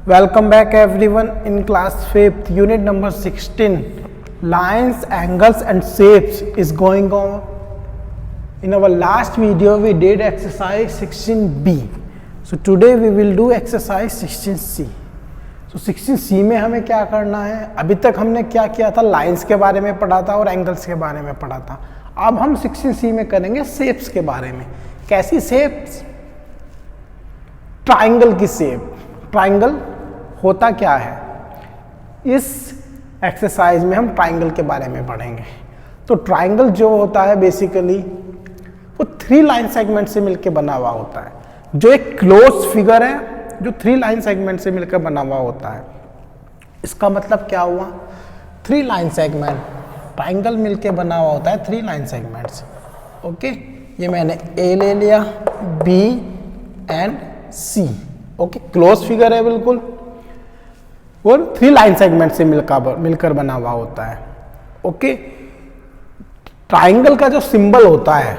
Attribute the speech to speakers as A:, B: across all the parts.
A: Welcome back everyone in class 5th unit number 16. Lines, angles and shapes is going on. In our last video we did exercise 16b. So today we will do exercise 16c. So 16c में हमें क्या करना है? अभी तक हमने क्या किया था? लाइंस के बारे में पढ़ा था और एंगल्स के बारे में पढ़ा था. अब हम 16c में करेंगे शेप्स के बारे में. कैसी शेप्स? ट्राइंगल की शेप. ट्राइंगल होता क्या है? इस एक्सरसाइज में हम ट्राइंगल के बारे में पढ़ेंगे. तो ट्राइंगल जो होता है बेसिकली वो 3 लाइन सेगमेंट से मिलकर बना हुआ होता है. जो एक क्लोज फिगर है जो 3 लाइन सेगमेंट से मिलकर बना हुआ होता है. इसका मतलब क्या हुआ? 3 लाइन सेगमेंट ट्राइंगल मिलकर बना हुआ होता है 3 लाइन सेगमेंट्स. ओके, ये मैंने ए ले लिया, B and C. Okay, close figure है बिल्कुल और 3 लाइन सेगमेंट से मिलकर बना हुआ होता है. ओके, ट्राइंगल का जो सिंबल होता है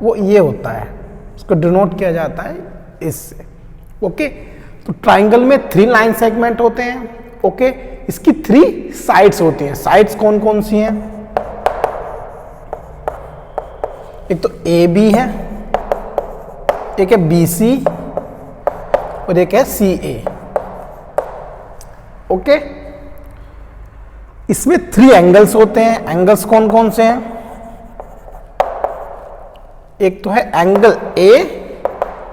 A: वो ये होता है, उसको डिनोट किया जाता है इससे. ओके, तो ट्राइंगल में 3 लाइन सेगमेंट होते हैं. ओके, इसकी 3 साइड्स होती हैं. साइड्स कौन कौन सी हैं? एक तो ए बी है, एक है बी सी और एक है सी ए. ओके, इसमें 3 एंगल्स होते हैं. एंगल्स कौन कौन से हैं? एक तो है एंगल ए,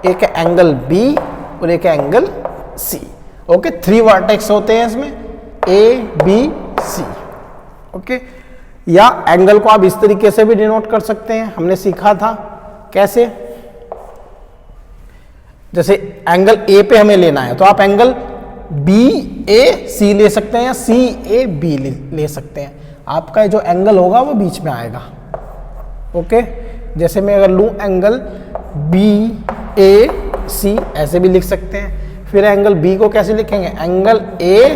A: एक है एंगल बी और एक है एंगल सी. ओके, 3 वर्टेक्स होते हैं इसमें, ए बी सी. ओके, या एंगल को आप इस तरीके से भी डिनोट कर सकते हैं. हमने सीखा था कैसे. जैसे एंगल ए पे हमें लेना है तो आप एंगल बी ए सी ले सकते हैं या सी ए बी ले सकते हैं. आपका जो एंगल होगा वो बीच में आएगा. ओके, जैसे मैं अगर लूँ एंगल बी ए सी, ऐसे भी लिख सकते हैं. फिर एंगल बी को कैसे लिखेंगे? एंगल ए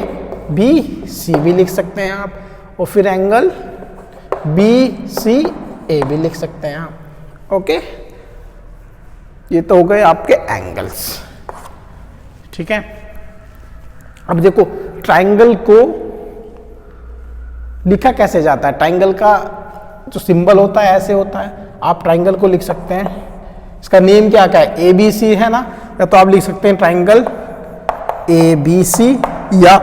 A: बी सी भी लिख सकते हैं आप. और फिर एंगल बी सी ए भी लिख सकते हैं आप. ओके, ये तो हो गए आपके एंगल्स. ठीक है, अब देखो ट्राइंगल को लिखा कैसे जाता है. ट्राइंगल का जो सिंबल होता है ऐसे होता है. आप ट्राइंगल को लिख सकते हैं, इसका नेम क्या क्या है? ए बी सी है ना, या तो आप लिख सकते हैं ट्राइंगल ए बी सी, या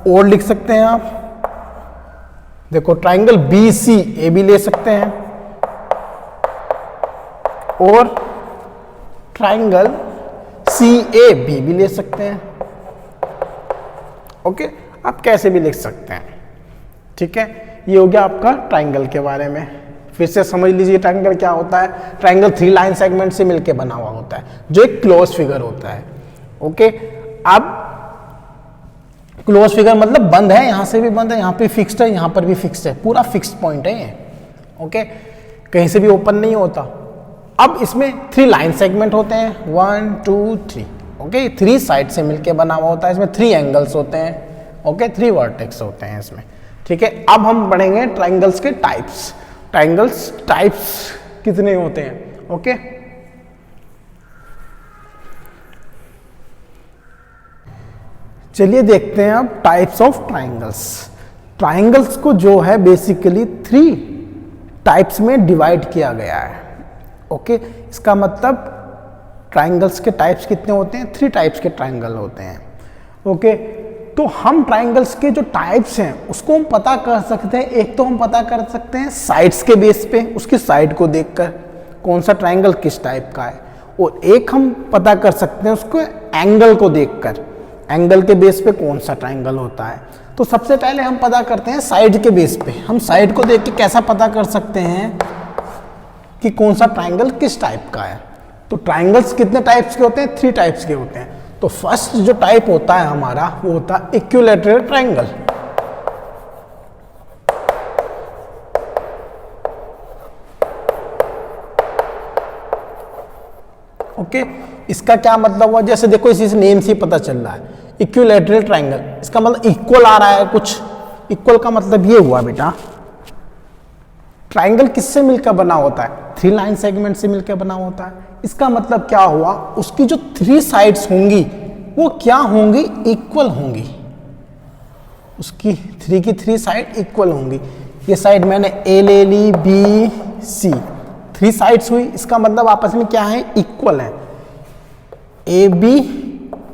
A: और लिख सकते हैं आप देखो triangle B C A B ले सकते हैं और ट्राइंगल सी ए बी भी ले सकते हैं. ओके, आप कैसे भी लिख सकते हैं. ठीक है, ये हो गया आपका ट्राइंगल के बारे में. फिर से समझ लीजिए ट्राइंगल क्या होता है. ट्राइंगल 3 लाइन सेगमेंट से मिलकर बना हुआ होता है जो एक क्लोज फिगर होता है. ओके, अब क्लोज फिगर मतलब बंद है, यहां से भी बंद है, यहां पे फिक्स्ड है, यहां पर भी फिक्स्ड है, पूरा फिक्स्ड पॉइंट है ये. ओके, कहीं से भी ओपन नहीं होता. अब इसमें 3 लाइन सेगमेंट होते हैं, 1 2 3. ओके, 3 साइड से मिलकर बना हुआ होता है. इसमें 3 एंगल्स होते हैं. ओके, 3 वर्टेक्स होते हैं इसमें. ठीक है, अब हम पढ़ेंगे ट्राइंगल्स के टाइप्स. ट्राइंगल्स टाइप्स कितने होते हैं? ओके, चलिए देखते हैं अब टाइप्स ऑफ ट्राइंगल्स. ट्राइंगल्स को जो है बेसिकली 3 टाइप्स में डिवाइड किया गया है. ओके, इसका मतलब ट्राइंगल्स के टाइप्स कितने होते हैं? 3 टाइप्स के ट्राइंगल होते हैं. ओके, तो हम ट्राइंगल्स के जो टाइप्स हैं उसको हम पता कर सकते हैं. एक तो हम पता कर सकते हैं साइड्स के बेस पे, उसकी साइड को देखकर कौन सा ट्राइंगल किस टाइप का है. और एक हम पता कर सकते हैं उसको एंगल को देखकर, एंगल के बेस पे कौन सा ट्राइंगल होता है. तो सबसे पहले हम पता करते हैं साइड के बेस पे. हम साइड को देख के कैसा पता कर सकते हैं कि कौन सा ट्राइंगल किस टाइप का है. तो ट्राइंगल्स कितने टाइप्स के होते हैं? 3 टाइप्स के होते हैं. तो फर्स्ट जो टाइप होता है हमारा वो होता है इक्विलैटरल ट्राइंगल. ओके, इसका क्या मतलब हुआ? जैसे देखो इसी से नेम से पता चल रहा है इक्विलैटरल ट्राइंगल. इसका मतलब इक्वल आ रहा है कुछ. इक्वल का मतलब ये हुआ बेटा, ट्राइंगल किससे मिलकर बना होता है? 3 लाइन सेगमेंट से मिलकर बना होता है. इसका मतलब क्या हुआ? उसकी जो 3 साइड्स होंगी वो क्या होंगी, इक्वल होंगी, उसकी 3 की 3 साइड इक्वल होंगी। ये साइड मैंने ए ले ली, बी सी, 3 साइड्स हुई, इसका मतलब आपस में क्या है, इक्वल है। ए बी,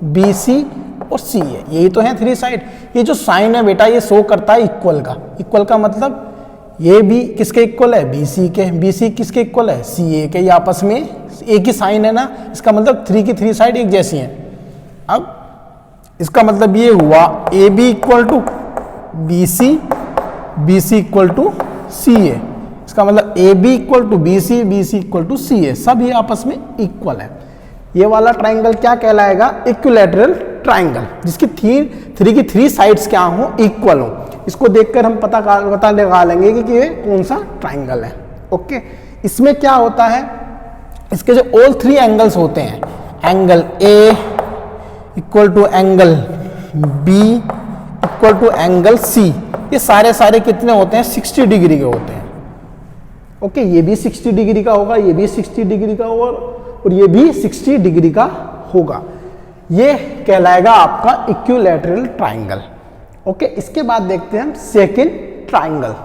A: बी सी और सी है, यही तो है 3 साइड। ये जो साइन है बेटा ये शो करता है इक्वल का। इक्वल का मतलब ये भी किसके इक्वल है, बी सी के, बी सी किसके इक्वल है, सी ए के। ये आपस में एक ही साइन है ना, इसका मतलब 3 की 3 साइड एक जैसी हैं। अब इसका मतलब ये हुआ A B equal to B C equal to C A. इसका मतलब A B equal to B C equal to C A, सब ये आपस में इक्वल है। ये वाला ट्राइंगल क्या कहलाएगा, इक्विलैटरल ट्राइंगल, जिसकी 3 की 3 साइड्स क्या हो, इक्वल हो। इसको देखकर हम पता लगा लेंगे कि ये कौन सा ट्राइंगल है। ओके, इसमें क्या होता है, इसके जो ऑल 3 एंगल्स होते हैं, angle A equal to angle B equal to angle C, ये सारे कितने होते हैं, 60 डिग्री के होते हैं। ओके, ये भी 60 डिग्री का होगा, ये भी 60 डिग्री का होगा और ये भी 60 डिग्री का होगा। ये कहलाएगा आपका इक्विलैटरल ट्राइंगल। ओके, इसके बाद देखते हैं हम सेकंड ट्राइंगल।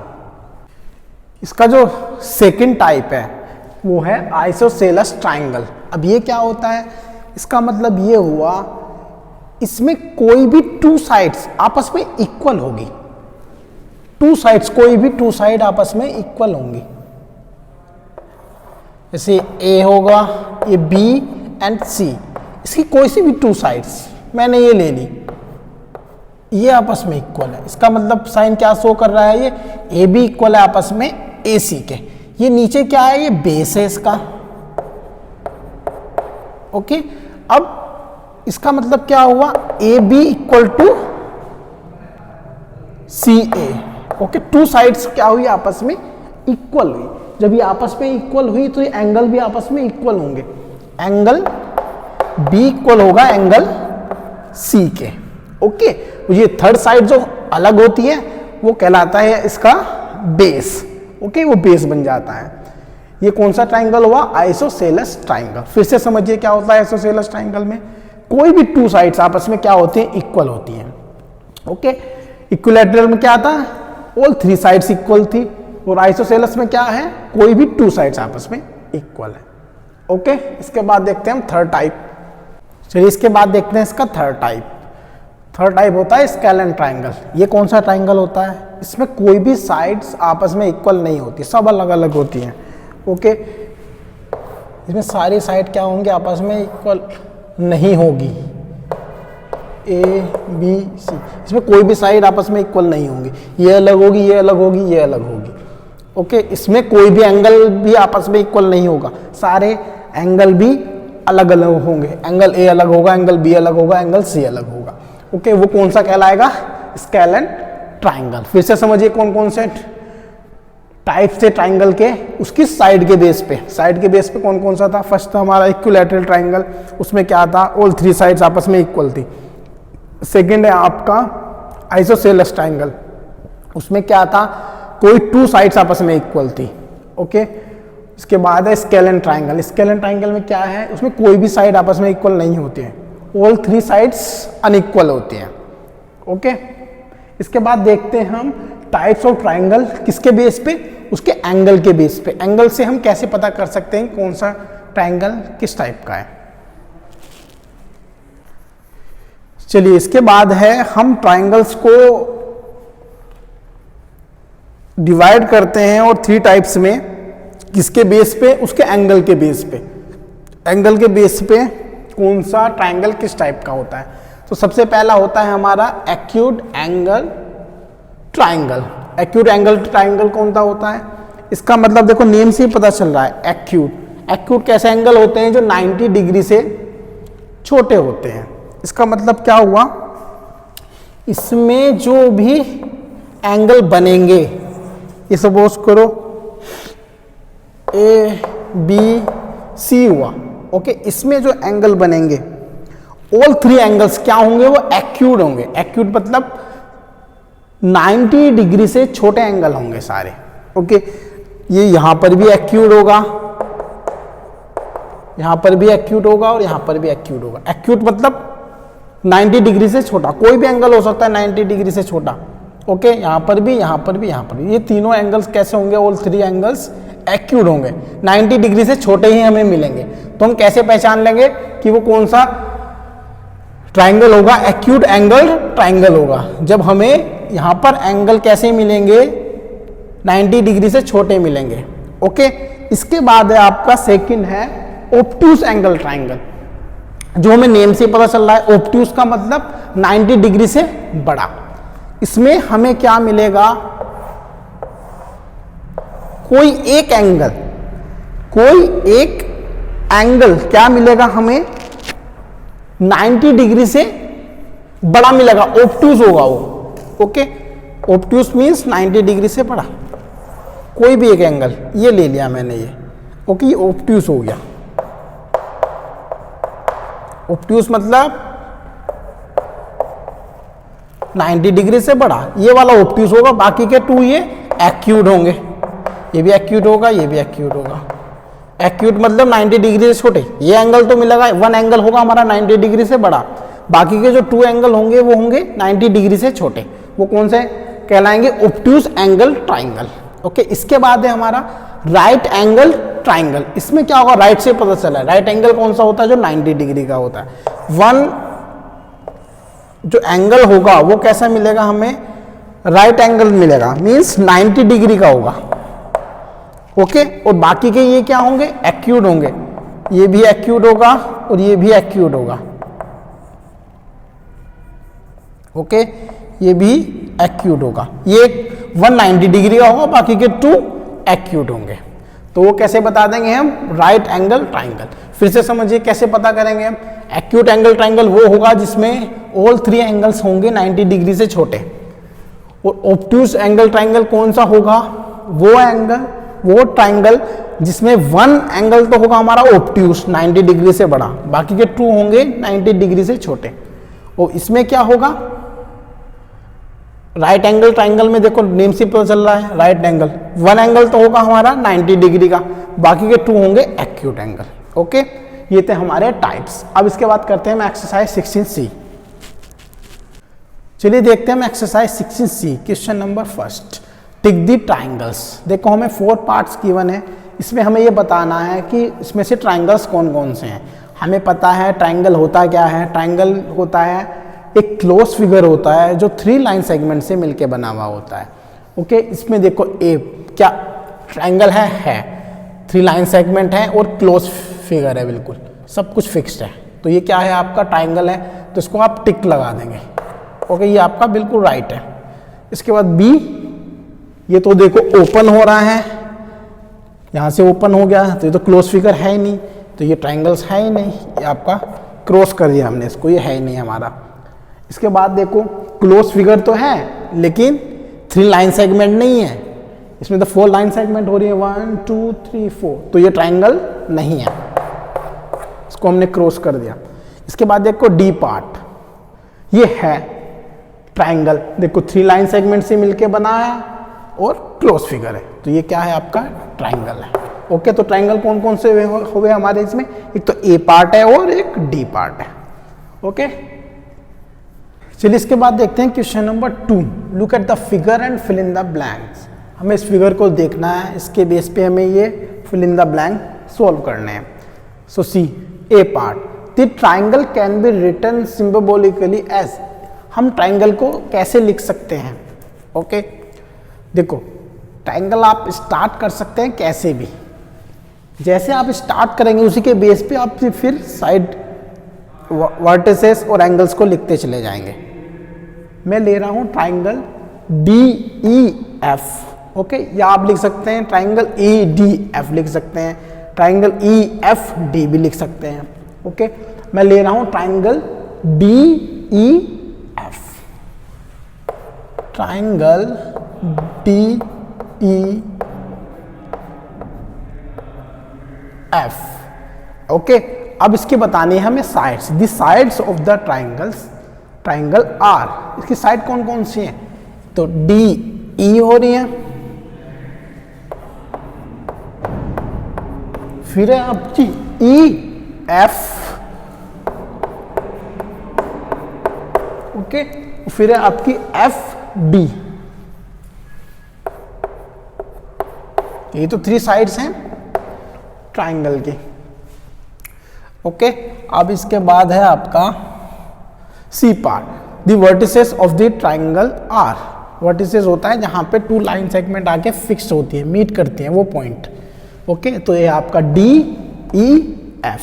A: इसका जो सेकंड टाइप है वो है आइसोसेलेस ट्राइंगल। अब ये क्या होता है, इसका मतलब ये हुआ इसमें कोई भी 2 साइड्स आपस में इक्वल होगी। 2 साइड्स, कोई भी 2 साइड आपस में इक्वल होंगी। जैसे ए होगा, ये बी एंड सी, इसकी कोई सी भी 2 साइड्स मैंने ये ले ली, ये आपस में इक्वल है। इसका मतलब साइन क्या शो कर रहा है, ये ए बी इक्वल है आपस में ए सी के। ये नीचे क्या है, ये बेस है इसका। ओके, अब इसका मतलब क्या हुआ, A B equal to C A. Okay, 2 sides क्या हुई, आपस में इक्वल हुई। जब ये आपस में इक्वल हुई तो ये एंगल भी आपस में इक्वल होंगे। एंगल बी इक्वल होगा एंगल सी के। ओके, ये थर्ड साइड जो अलग होती है वो कहलाता है इसका बेस। ओके, वो बेस बन जाता है। ये कौन सा ट्राइंगल हुआ, आइसोसेलेस ट्राइंगल। फिर से समझिए क्या होता है आइसोसेलेस ट्राइंगल में, कोई भी 2 साइड्स आपस में क्या होती हैं, इक्वल होती हैं। ओके, इक्विलैटरल में क्या था, ऑल 3 साइड्स इक्वल थी, और आइसोसेलेस में क्या है, कोई भी 2 साइड्स आपस में इक्वल है। ओके, इसके बाद देखते हैं हम थर्ड टाइप। चलिए इसके बाद देखते हैं इसका थर्ड टाइप। थर्ड टाइप होता है स्केलेन ट्राइंगल। ये कौन सा ट्राइंगल होता है, इसमें कोई भी साइड्स आपस में इक्वल नहीं होती, सब अलग अलग होती हैं। ओके, इसमें सारी साइड क्या होंगी, आपस में इक्वल नहीं होगी, ए बी सी, इसमें कोई भी साइड आपस में इक्वल नहीं होंगी। ये अलग होगी, ये अलग होगी, ये अलग होगी। ओके, इसमें कोई भी एंगल भी आपस में इक्वल नहीं होगा, सारे एंगल भी अलग अलग होंगे। एंगल ए अलग होगा, एंगल बी अलग होगा, एंगल सी अलग होगा। ओके, वो कौन सा कहलाएगा, स्केलेन ट्राइंगल। फिर से समझिए कौन कौन से टाइप से ट्राइंगल के, उसकी साइड के बेस पे, साइड के बेस पे कौन कौन सा था। फर्स्ट था हमारा इक्विलैटरल ट्राइंगल, उसमें क्या था, ऑल 3 साइड्स आपस में इक्वल थी। सेकेंड है आपका आइसोसेलेस ट्राइंगल, उसमें क्या था, कोई 2 साइड्स आपस में इक्वल थी। ओके, इसके बाद है स्केलेन ट्राइंगल। स्केलेन ट्राइंगल में क्या है, उसमें कोई भी साइड आपस में इक्वल नहीं होती है, ऑल 3 साइड्स अनइक्वल होती हैं। ओके, इसके बाद देखते हैं हम टाइप्स ऑफ ट्राइंगल, किसके बेस पे, उसके एंगल के बेस पे। एंगल से हम कैसे पता कर सकते हैं कौन सा ट्राइंगल किस टाइप का है। चलिए इसके बाद है हम ट्राइंगल्स को डिवाइड करते हैं और 3 टाइप्स में, किसके बेस पे, उसके एंगल के बेस पे। एंगल के बेस पे कौन सा ट्राइंगल किस टाइप का होता है। तो सबसे पहला होता है हमारा acute angle triangle. Acute angle triangle कौन सा होता है, इसका मतलब देखो नेम से ही पता चल रहा है। एक्यूट, एक्यूट कैसे एंगल होते हैं, जो 90 डिग्री से छोटे होते हैं। इसका मतलब क्या हुआ, इसमें जो भी एंगल बनेंगे, ये सपोज करो ए बी सी हुआ। ओके, इसमें जो एंगल बनेंगे, ऑल 3 एंगल्स क्या होंगे, वो एक्यूट होंगे। एक्यूट मतलब 90 डिग्री से छोटे एंगल होंगे सारे। ओके, ये यहां पर भी एक्यूट होगा, यहां पर भी एक्यूट होगा और यहां पर भी एक्यूट होगा। एक्यूट मतलब 90 डिग्री से छोटा, कोई भी एंगल हो सकता है 90 डिग्री से छोटा। ओके, यहाँ पर भी, यहाँ पर भी, यहाँ पर भी, ये तीनों एंगल्स कैसे होंगे? ऑल थ्री एंगल्स एक्यूट होंगे, 90 डिग्री से छोटे ही हमें मिलेंगे। तो हम कैसे पहचान लेंगे कि वो कौन सा ट्राइंगल होगा? एक्यूट एंगल ट्राइंगल होगा, जब हमें यहाँ पर एंगल कैसे मिलेंगे? 90 डिग्री से छोटे मिलेंगे। ओके, इसके बाद है आपका सेकंड है ऑब्ट्यूज एंगल ट्राइंगल, जो हमें नेम से पता चल रहा है। ऑब्ट्यूज का मतलब 90 डिग्री से बड़ा। इसमें हमें क्या मिलेगा? कोई एक एंगल क्या मिलेगा हमें? 90 डिग्री से बड़ा मिलेगा, ऑब्ट्यूज होगा वो। ओके, ऑब्ट्यूज मीन्स 90 डिग्री से बड़ा, कोई भी एक एंगल, ये ले लिया मैंने ये। ओके, ये ऑब्ट्यूज हो गया। ऑब्ट्यूज मतलब 90 डिग्री से बड़ा, ये वाला ऑब्ट्यूज होगा। बाकी के टू ये एक्यूट होंगे, ये भी एक्यूट होगा, ये भी एक्यूट होगा। एक्यूट मतलब 90 डिग्री से छोटे। ये एंगल तो मिलेगा, वन एंगल होगा हमारा 90 डिग्री से बड़ा, बाकी के जो टू एंगल होंगे वो होंगे 90 डिग्री से छोटे। वो कौन से कहलाएंगे? Obtuse angle triangle. ओके, इसके बाद है हमारा राइट एंगल ट्राइंगल। इसमें क्या होगा? राइट से पता चला है राइट एंगल कौन सा होता है? जो 90 डिग्री का होता है। वन जो एंगल होगा वो कैसा मिलेगा हमें? राइट एंगल मिलेगा, मींस 90 डिग्री का होगा। ओके, और बाकी के ये क्या होंगे? एक्यूट होंगे। ये भी एक्यूट होगा और ये भी एक्यूट होगा। ओके, ये भी एक्यूट होगा। ये 190 डिग्री का होगा, बाकी के टू एक्यूट होंगे। तो वो कैसे बता देंगे हम? Right angle triangle. फिर से समझिए कैसे पता करेंगे हम? एक्यूट एंगल ट्राइंगल वो होगा जिसमें ऑल थ्री एंगल्स होंगे 90 डिग्री से छोटे। और ऑब्ट्यूज एंगल ट्राइंगल कौन सा होगा? वो ट्राइंगल जिसमें वन एंगल तो होगा हमारा ऑब्ट्यूज 90 डिग्री से बड़ा, बाकी के टू होंगे 90 डिग्री से छोटे। और इसमें क्या होगा? राइट एंगल ट्राइंगल में देखो नेम से पता चल रहा है राइट एंगल, वन एंगल तो होगा हमारा 90 डिग्री का, बाकी के टू होंगे एक्यूट एंगल। ओके, ये थे हमारे टाइप्स। अब इसके बाद करते हैं हम एक्सरसाइज 16C। चलिए देखते हैं हम exercise 16C। Question number first, tick the triangles. देखो हमें 4 पार्ट्स गिवन है, इसमें हमें ये बताना है कि इसमें से ट्राइंगल्स कौन कौन से हैं। हमें पता है ट्राइंगल होता क्या है। ट्राइंगल होता है एक क्लोज फिगर होता है जो 3 लाइन सेगमेंट से मिलके बना हुआ होता है। ओके, इसमें देखो ए क्या ट्राइंगल है 3 लाइन सेगमेंट है और क्लोज फिगर है, बिल्कुल सब कुछ फिक्स्ड है। तो ये क्या है? आपका ट्राइंगल है, तो इसको आप टिक लगा देंगे। ओके, ये आपका बिल्कुल राइट है। इसके बाद बी, ये तो देखो ओपन हो रहा है, यहाँ से ओपन हो गया, तो ये तो क्लोज फिगर है ही नहीं, तो ये ट्राइंगल्स है ही नहीं, ये आपका क्रॉस कर दिया हमने इसको, ये है ही नहीं हमारा। इसके बाद देखो क्लोज फिगर तो है लेकिन 3 लाइन सेगमेंट नहीं है, इसमें तो 4 लाइन सेगमेंट हो रही है, 1 2 3 4, तो ये ट्राइंगल नहीं है, इसको हमने क्रॉस कर दिया। इसके बाद देखो डी पार्ट, ये है ट्राइंगल, देखो 3 लाइन सेगमेंट से मिलके बना है और क्लोज फिगर है, तो ये क्या है? आपका ट्राइंगल है। ओके, तो ट्राइंगल कौन कौन से हुए हमारे इसमें? एक तो ए पार्ट है और एक डी पार्ट है। ओके, चलिए इसके बाद देखते हैं question number 2। Look at the figure and fill in the blanks. हमें इस फिगर को देखना है, इसके बेस पे हमें ये fill in the blank solve करने हैं। So C A part, the triangle can be written symbolically as. हम ट्राइंगल को कैसे लिख सकते हैं? ओके, देखो ट्राइंगल आप स्टार्ट कर सकते हैं कैसे भी, जैसे आप स्टार्ट करेंगे उसी के बेस पे आप फिर साइड वर्टिसेस और एंगल्स को लिखते चले जाएंगे। मैं ले रहा हूं ट्राइंगल DEF। ओके, या आप लिख सकते हैं ट्राइंगल EDF लिख सकते हैं, ट्राइंगल EFD भी लिख सकते हैं। ओके, मैं ले रहा हूं triangle DEF, triangle DEF। Okay, अब इसके बताने हैं हमें sides. The sides of the triangle are, इसकी साइड कौन कौन सी हैं? तो DE हो रही है, फिर है आपकी EF, ओके, फिर है आपकी एफ डी। ये तो 3 साइड्स हैं ट्राइंगल की। ओके, अब इसके बाद है आपका C part. The vertices of the triangle are. Vertices होता है जहां पे 2 लाइन सेगमेंट आके फिक्स होती है, मीट करती हैं वो पॉइंट। ओके, तो ये आपका डी ई एफ।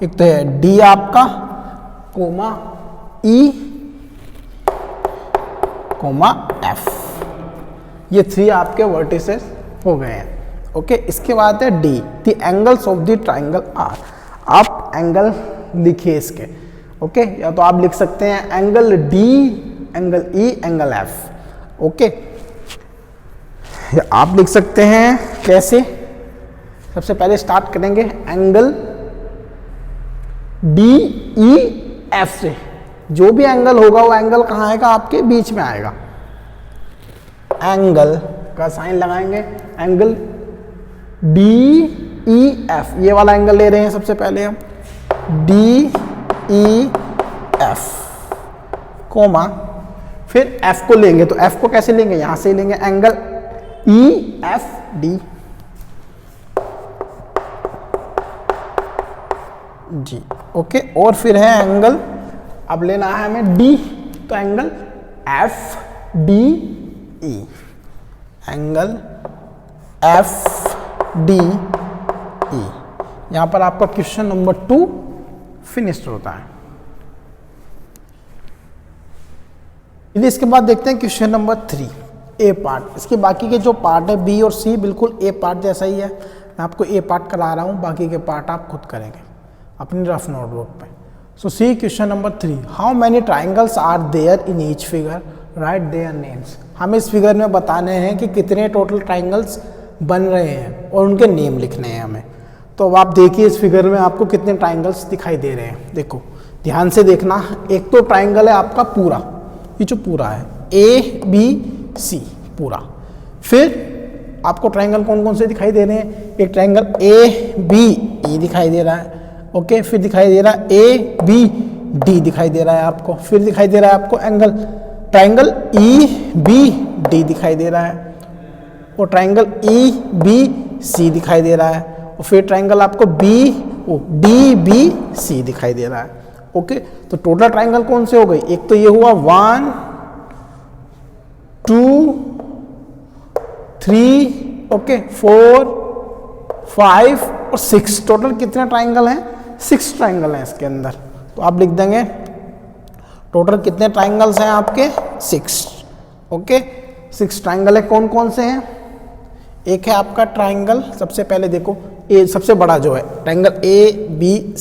A: एक तो है डी आपका कोमा ई कोमा एफ, ये 3 आपके वर्टिसेस हो गए हैं। ओके, इसके बाद है D, the angles of the triangle are. आप एंगल लिखिए इसके। ओके, या तो आप लिख सकते हैं angle D, angle E, angle F. Okay, या आप लिख सकते हैं कैसे, सबसे पहले स्टार्ट करेंगे एंगल डी ई एफ से। जो भी एंगल होगा वो एंगल कहाँ आएगा, आपके बीच में आएगा। एंगल का साइन लगाएंगे, एंगल डी ई एफ, ये वाला एंगल ले रहे हैं सबसे पहले हम, डी ई एफ कोमा, फिर एफ को लेंगे। तो एफ को कैसे लेंगे, यहां से लेंगे angle E F D G. Okay, और फिर है एंगल, अब लेना है हमें डी, तो angle F D E, angle F D E. यहां पर आपका क्वेश्चन नंबर 2 फिनिश्ड होता है। इसके बाद देखते हैं क्वेश्चन नंबर 3 ए पार्ट। इसके बाकी के जो पार्ट है बी और सी बिल्कुल ए पार्ट जैसा ही है। मैं आपको ए पार्ट करा रहा हूं, बाकी के पार्ट आप खुद करेंगे अपनी रफ नोटबुक पे। So C question number 3, how many triangles are there in each figure, write their names. हमें इस फिगर में बताने हैं कि कितने टोटल ट्राइंगल्स बन रहे हैं और उनके नेम लिखने हैं हमें। तो अब आप देखिए इस फिगर में आपको कितने ट्राइंगल्स दिखाई दे रहे हैं। देखो ध्यान से देखना, एक तो ट्राइंगल है आपका पूरा, ये जो पूरा है ए बी सी पूरा। फिर आपको ट्राइंगल कौन कौन से दिखाई दे रहे हैं, एक ट्राइंगल ए बी ई दिखाई दे रहा है। ओके, फिर दिखाई दे रहा है ए बी डी दिखाई दे रहा है आपको। फिर दिखाई दे रहा है आपको angle triangle E B D दिखाई दे रहा है, और ट्राइंगल ई बी सी दिखाई दे रहा है, और फिर ट्राइंगल आपको डी बी सी दिखाई दे रहा है। ओके, तो टोटल ट्राइंगल कौन से हो गए, एक तो ये हुआ 1 2 3, ओके 4 5 और 6। टोटल कितने ट्राइंगल हैं, 6 ट्राइंगल हैं इसके अंदर। तो आप लिख देंगे टोटल कितने ट्राइंगल्स हैं आपके, 6। ओके, 6 ट्राइंगल है। कौन कौन से हैं, एक है आपका ट्राइंगल, सबसे पहले देखो ए सबसे बड़ा जो है triangle A B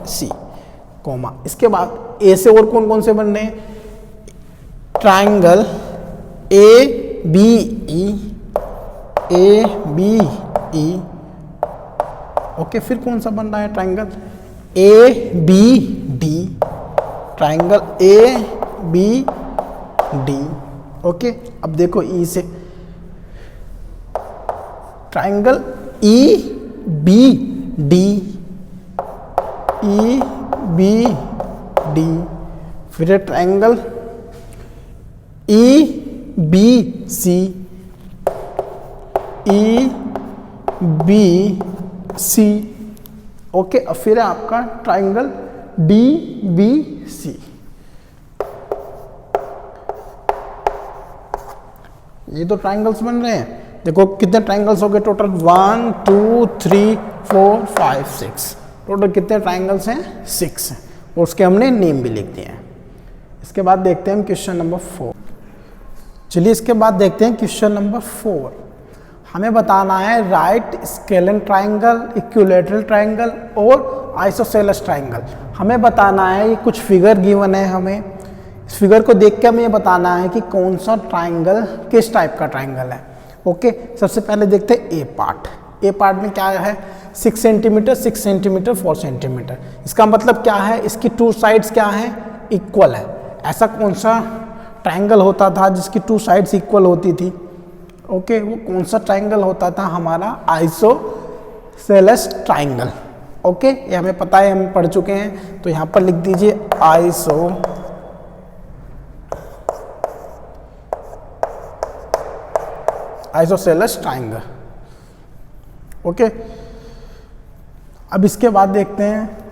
A: C comma. इसके बाद ए से और कौन कौन से बन रहे हैं, triangle A B E. Okay, फिर कौन सा बन रहा है triangle A B D, triangle A B D. Okay, अब देखो ई से ट्राइंगल ई बी डी, फिर triangle E B C, okay, अब फिर है आपका ट्राइंगल डी बी सी। ये तो ट्राइंगल्स बन रहे हैं। देखो कितने ट्राइंगल्स हो गए टोटल, 1 2 3 4 5 6। टोटल कितने ट्राइंगल्स हैं, 6 हैं, और उसके हमने नेम भी लिख दिए हैं। इसके बाद देखते हैं हम क्वेश्चन नंबर 4। चलिए इसके बाद देखते हैं क्वेश्चन नंबर 4। हमें बताना है right scalene triangle, equilateral triangle और आइसोसेलेस ट्राइंगल। हमें बताना है, ये कुछ फिगर गिवन है हमें, इस फिगर को देख के हमें ये बताना है कि कौन सा ट्राइंगल किस टाइप का ट्राइंगल है। ओके, सबसे पहले देखते हैं ए पार्ट। ए पार्ट में क्या है, 6 सेंटीमीटर 6 सेंटीमीटर 4 सेंटीमीटर। इसका मतलब क्या है, इसकी 2 साइड्स क्या है, इक्वल है। ऐसा कौन सा ट्राइंगल होता था जिसकी 2 साइड्स इक्वल होती थी, ओके, वो कौन सा ट्राइंगल होता था, हमारा आइसोसेलेस ट्राइंगल। ओके, ये हमें पता है, हम पढ़ चुके हैं। तो यहाँ पर लिख दीजिए आइसोसेलेस ट्राइंगल। ओके, अब इसके बाद देखते हैं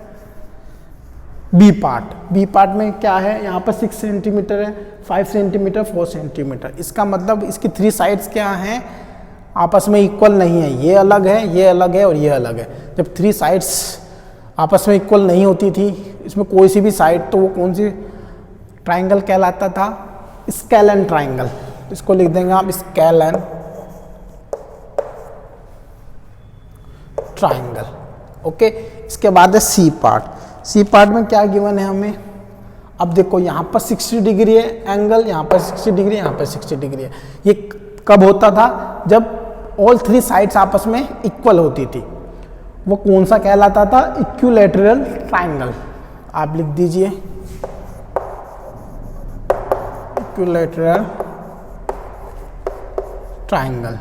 A: बी पार्ट। बी पार्ट में क्या है, यहाँ पर 6 सेंटीमीटर है, 5 सेंटीमीटर, 4 सेंटीमीटर। इसका मतलब इसकी 3 साइड्स क्या हैं, आपस में इक्वल नहीं है। ये अलग है, ये अलग है और ये अलग है। जब 3 साइड्स आपस में इक्वल नहीं होती थी, इसमें कोई सी भी साइड, तो वो कौन सी ट्राइंगल कहलाता था, स्केलन ट्राइंगल। इसको लिख देंगे आप स्केलन ट्राइंगल। ओके, इसके बाद है सी पार्ट। सी पार्ट में क्या गिवन है हमें, अब देखो यहाँ पर 60 डिग्री है एंगल, यहाँ पर 60 डिग्री, यहाँ पर 60 डिग्री है। ये कब होता था, जब ऑल 3 साइड्स आपस में इक्वल होती थी। वो कौन सा कहलाता था, इक्विलैटरल ट्राइंगल। आप लिख दीजिए इक्विलैटरल ट्राइंगल।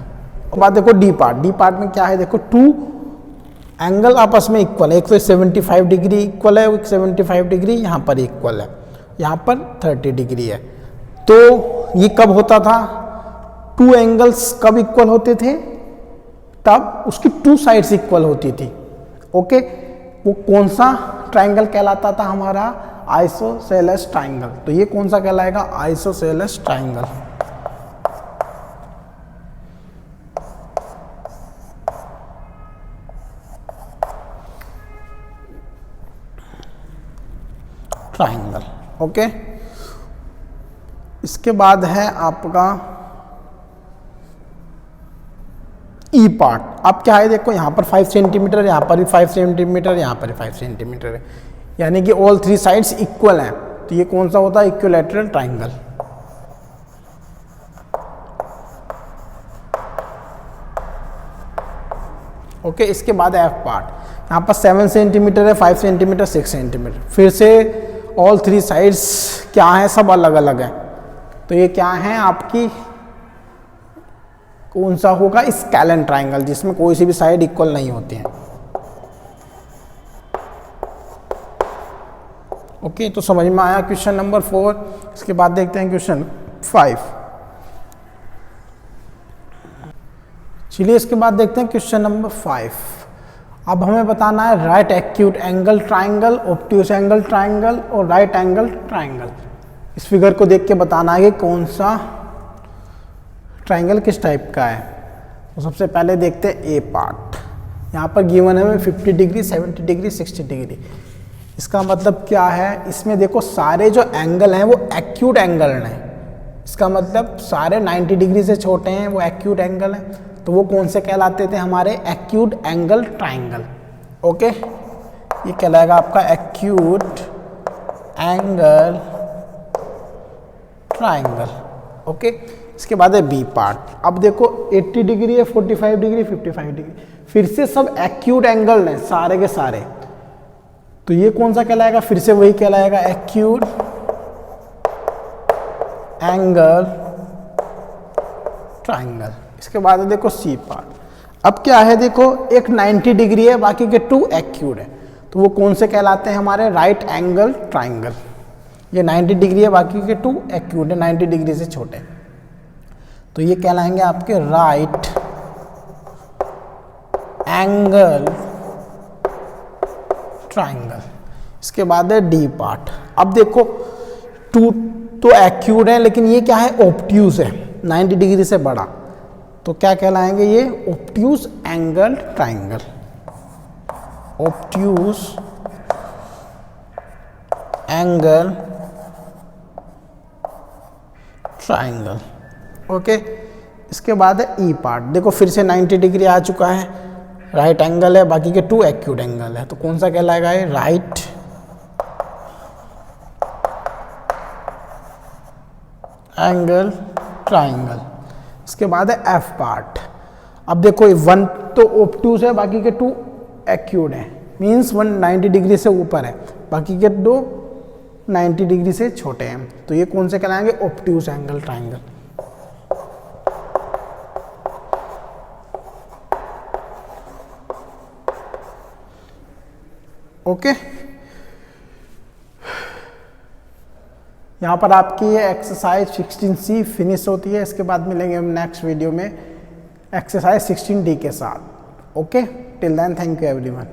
A: और बात देखो डी पार्ट। डी पार्ट में क्या है, देखो 2 एंगल आपस में इक्वल है, एक तो 75 डिग्री इक्वल है, 75 डिग्री यहाँ पर इक्वल है, यहाँ पर 30 डिग्री है। तो ये कब होता था, 2 एंगल्स कब इक्वल होते थे, तब उसकी 2 साइड्स इक्वल होती थी। ओके, वो कौन सा ट्राइंगल कहलाता था हमारा, आइसोसेलेस ट्राइंगल। तो ये कौन सा कहलाएगा, आइसोसेलेस ट्राइंगल। ट्राइंगल। ओके, इसके बाद है आपका ई पार्ट। अब क्या है, देखो यहाँ पर 5 सेंटीमीटर, यहाँ पर भी 5 सेंटीमीटर, यहाँ पर 5 सेंटीमीटर है, यानी कि ऑल 3 साइड्स इक्वल हैं। तो ये कौन सा होता है, इक्विलैटरल ट्राइंगल। ओके, इसके बाद एफ पार्ट। यहाँ पर 7 सेंटीमीटर है, 5 सेंटीमीटर, 6 सेंटीमीटर। फिर से ऑल 3 साइड्स क्या हैं, सब अलग अलग हैं। तो ये क्या है आपकी, कौन सा होगा, स्केलन ट्राइंगल, जिसमें कोई सी भी साइड इक्वल नहीं होती है। ओके, तो समझ में आया क्वेश्चन नंबर 4। इसके बाद देखते हैं क्वेश्चन 5। चलिए इसके बाद देखते हैं क्वेश्चन नंबर 5। अब हमें बताना है right acute angle triangle, obtuse angle triangle और राइट एंगल ट्राइंगल। इस फिगर को देख के बताना है कि कौन सा ट्राइंगल किस टाइप का है। तो सबसे पहले देखते हैं ए पार्ट। यहाँ पर गिवन है हमें 50 डिग्री, 70 डिग्री, 60 डिग्री। इसका मतलब क्या है, इसमें देखो सारे जो एंगल हैं वो एक्यूट एंगल हैं। इसका मतलब सारे 90 डिग्री से छोटे हैं, वो एक्यूट एंगल हैं। तो वो कौन से कहलाते थे, हमारे एक्यूट एंगल ट्राइंगल। ओके, ये कहलाएगा आपका एक्यूट एंगल ट्राइंगल। ओके, इसके बाद है बी पार्ट। अब देखो 80 डिग्री है, 45 डिग्री, 55 डिग्री, फिर से सब एक्यूट एंगल हैं सारे के सारे। तो ये कौन सा कहलाएगा, फिर से वही कहलाएगा एक्यूट एंगल ट्राइंगल। इसके बाद है देखो सी पार्ट। अब क्या है, देखो एक 90 डिग्री है, बाकी के 2 एक्यूट है। तो वो कौन से कहलाते हैं, हमारे राइट एंगल ट्राइंगल। ये 90 डिग्री है, बाकी के 2 एक्यूट है, 90 डिग्री से छोटे। तो ये कहलाएंगे आपके राइट एंगल ट्राइंगल। इसके बाद है डी पार्ट। अब देखो 2 तो एक्यूट है, लेकिन ये क्या है, ऑब्ट्यूज है, 90 डिग्री से बड़ा। तो क्या कहलाएंगे, ये obtuse angle triangle. Obtuse angle triangle. Okay, इसके बाद है ई पार्ट। देखो फिर से 90 डिग्री आ चुका है, राइट एंगल है, बाकी के 2 एक्यूट एंगल है। तो कौन सा कहलाएगा, ये राइट एंगल ट्राइंगल। इसके बाद है एफ पार्ट। अब देखो 1 तो ऑब्ट्यूज है, बाकी के 2 एक्यूट है, मीन्स 190 डिग्री से ऊपर है, बाकी के 2 90 डिग्री से छोटे हैं। तो ये कौन से कहलाएंगे, ऑब्ट्यूज एंगल ट्राइंगल। ओके, यहाँ पर आपकी ये एक्सरसाइज 16C फिनिश होती है। इसके बाद मिलेंगे हम नेक्स्ट वीडियो में एक्सरसाइज 16D के साथ। Okay, till then thank you everyone.